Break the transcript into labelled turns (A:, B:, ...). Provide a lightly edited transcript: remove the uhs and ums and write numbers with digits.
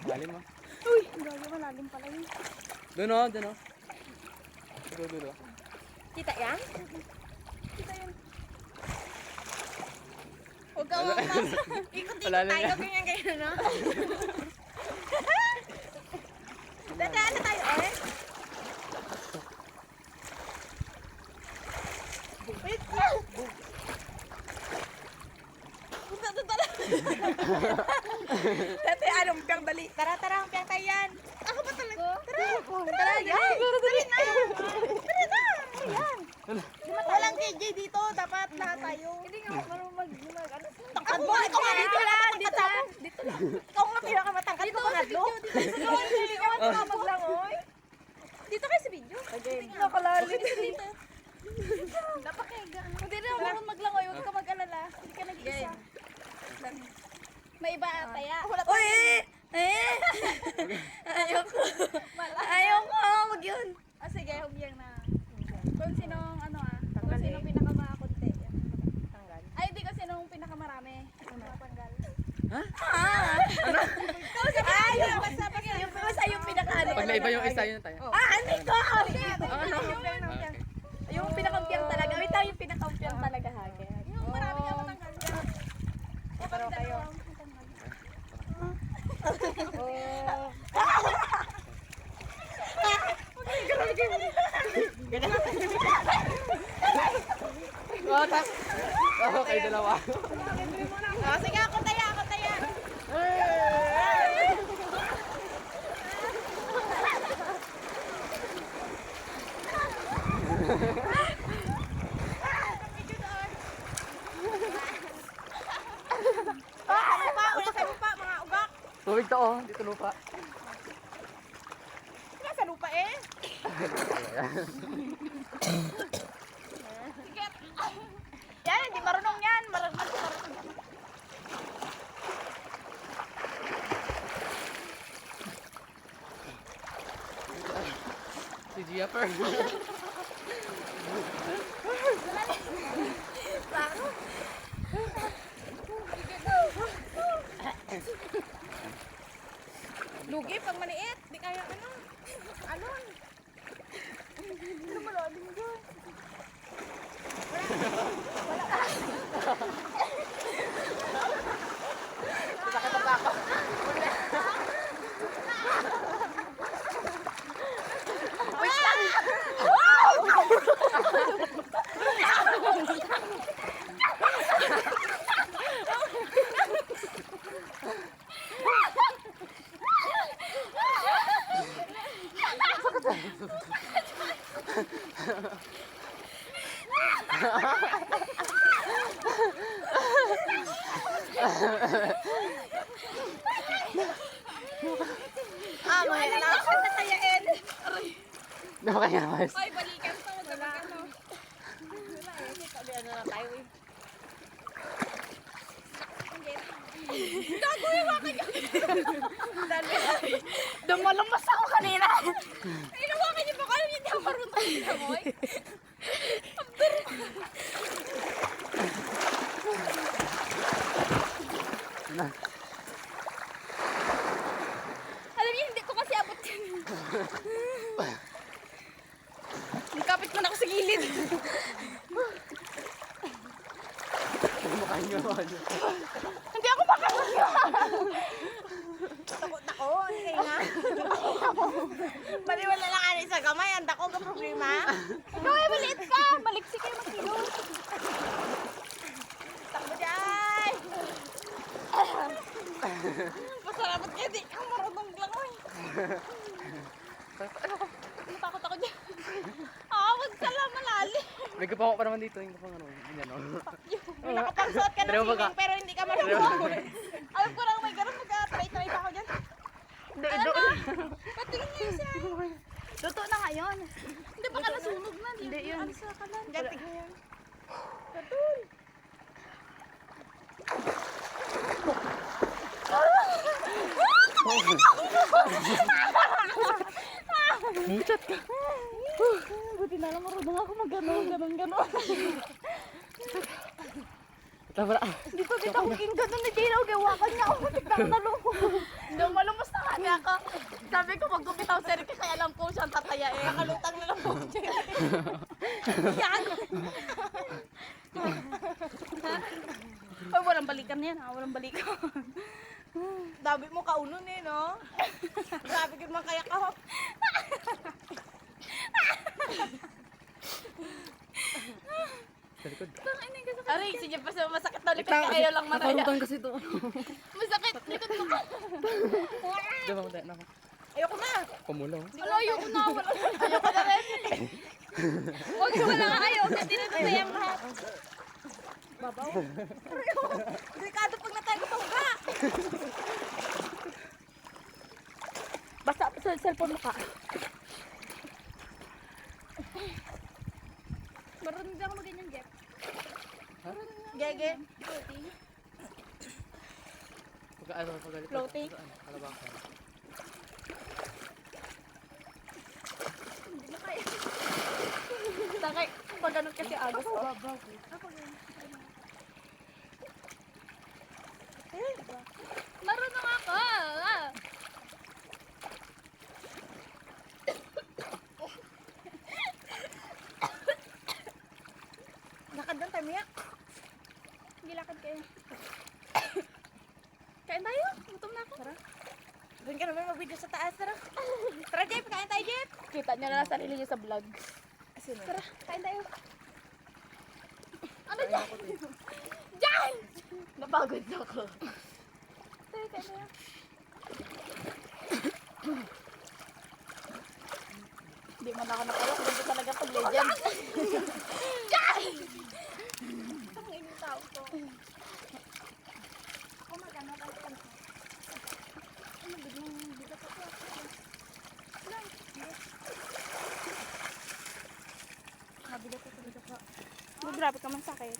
A: Lalim ah.
B: Uy, gagi malalim pala yun.
A: Doon oh, doon oh. Dulo.
B: Kita yan? Kita yan. Huwag ka mamas. Ikot-ikot
A: Malalim
B: tayo,
A: yan.
B: ganyan, no? Dadaan na tayo, eh. Wait. Punta to tala. Dati, anong piyang dali? Tara, ang piyang tayo yan. Ako ba talaga? Tara, yan. Dali na. Tara na. Ayan. Walang KJ dito. Dapat lahat tayo. Hindi nga marunong mag ano. Tangkad mo. Ito nga dito lang. Dito lang. Ikaw nga pinakamatangkad ko pangatlo. Dito ka maglangoy. Dito kayo sa video. Nakalalim. Dito. Dapat kaya. Hindi na marunong maglangoy. Huwag ka mag-alala. Hindi ka nag-isa. May iba ata ya. Uy! Ayoko. Wag yun. Sige, huwag yan na. Kung sinong kung sinong pinakamakunti. Tanggal. Ay, hindi ko sinong pinakamarami. Tanggal.
A: Ha?
B: Ano? Basta yung pinaka.
A: Pag naiba yung isa, yun na tayo.
B: Hindi ko! Yung pinakampiyang talaga. Wait lang, yung pinakampiyang talaga, Hage. Yung marami ka matanggal. Pero kayo.
A: Oh, kayo dalawa.
B: Sige, ako taya. Sa lupa, mga ugak.
A: Tubig to oh, dito lupa.
B: Sa lupa eh. Yan, hindi marunong yan. Marunong.
A: Si Gia per.
B: Lugi pag maliit, di kaya alon. Ano malalim dyan?
A: Sakit ang tako.
B: May alam ka na tayain.
A: Ano kaya mas?
B: Ay, balikan to. Wala eh. Sabi na tayo eh. Gago yung wakan niyo. Dumalumas ako kanina. Inawakan niyo pa kayo. Hindi ako marunong mag-langoy. Alam niyo, hindi ko kasi abot yan. Kapit man ako sa gilid.
A: Mukha nyo.
B: Hindi ako makakaya. Takot ako. Hindi nga. Baliwala lang ano sa gamay. Anda ko ka problema. Ikaw ay maliit ka. Maliksi kayo makilo. Takbo dyan. Pasalamat kayo. Di ka marunong langoy. Natakot ako dyan. Wag ka lang malalim.
A: May kapako pa naman dito. Yung kapang ano. Ganyan o.
B: Nakapagsuot ka ng
A: Pero
B: swimming pero hindi ka marunong. Alam ko lang may ganun. Magka-try-try pa ako dyan. Alam na. Patingin niyo siya. Luto na ngayon. Hindi pa ka nasunog na. Hindi yun. Alis na ka lang. Dati ka yan. Katul.
A: Muchat ka.
B: Buti na lang marunong ako mag-ganon.
A: Tabra.
B: Dito maging ganon ni Jero. Gawakan niya ako. Tignan ko na loko. Hindi malumos na nga. Sabi ko maggupitaw si Ricky kaya lang po siyang tatayain. Nakalutang na lang po siya. Yan! Ay, walang balikan yan ha. Walang balikan. Dabi mo kaunon eh, no? Grabe ka man kaya ka.
A: Sa likod.
B: Aray, sige pa sa masakit na likod ka. Ayaw lang maraya.
A: Nakarutang kasi ito.
B: Masakit, likod mo ka.
A: Diba, tayo na ako.
B: Ayoko na.
A: Pumulaw.
B: Wala, ayoko na. Ayoko na rin. Huwag mo na ayaw. Hindi na sayang lahat. Babaw. Delikado pag natago pa ka. Basta sa cellphone mo ka. Marunong din ako mag-ganyan, Jeff. Gege.
A: Pagalit.
B: Floating?
A: Kalabakan.
B: Takay, pag ganun kasi agos. Ako, babaw. Marunong ako. Lakad lang tayo, Mia. Hindi lakad kayo. Kain tayo. Gutom na ako. Tara. Doon ka naman mag-video sa taas. Tara. Tara, Jeff. Kain tayo, Jeff. Kita niya na lang sarili niya sa vlog. Tara, kain tayo. Ano dyan? Dyan! Napagod na ako. Tayo, kain tayo. Hindi man ako nakalok. Hindi talaga pag legend. Dyan! Ang ining tao ko. Oh my God, nakalok. Ano, biglang bigat ako. Nabigat ako talaga pa. Grabe ka man sa akin.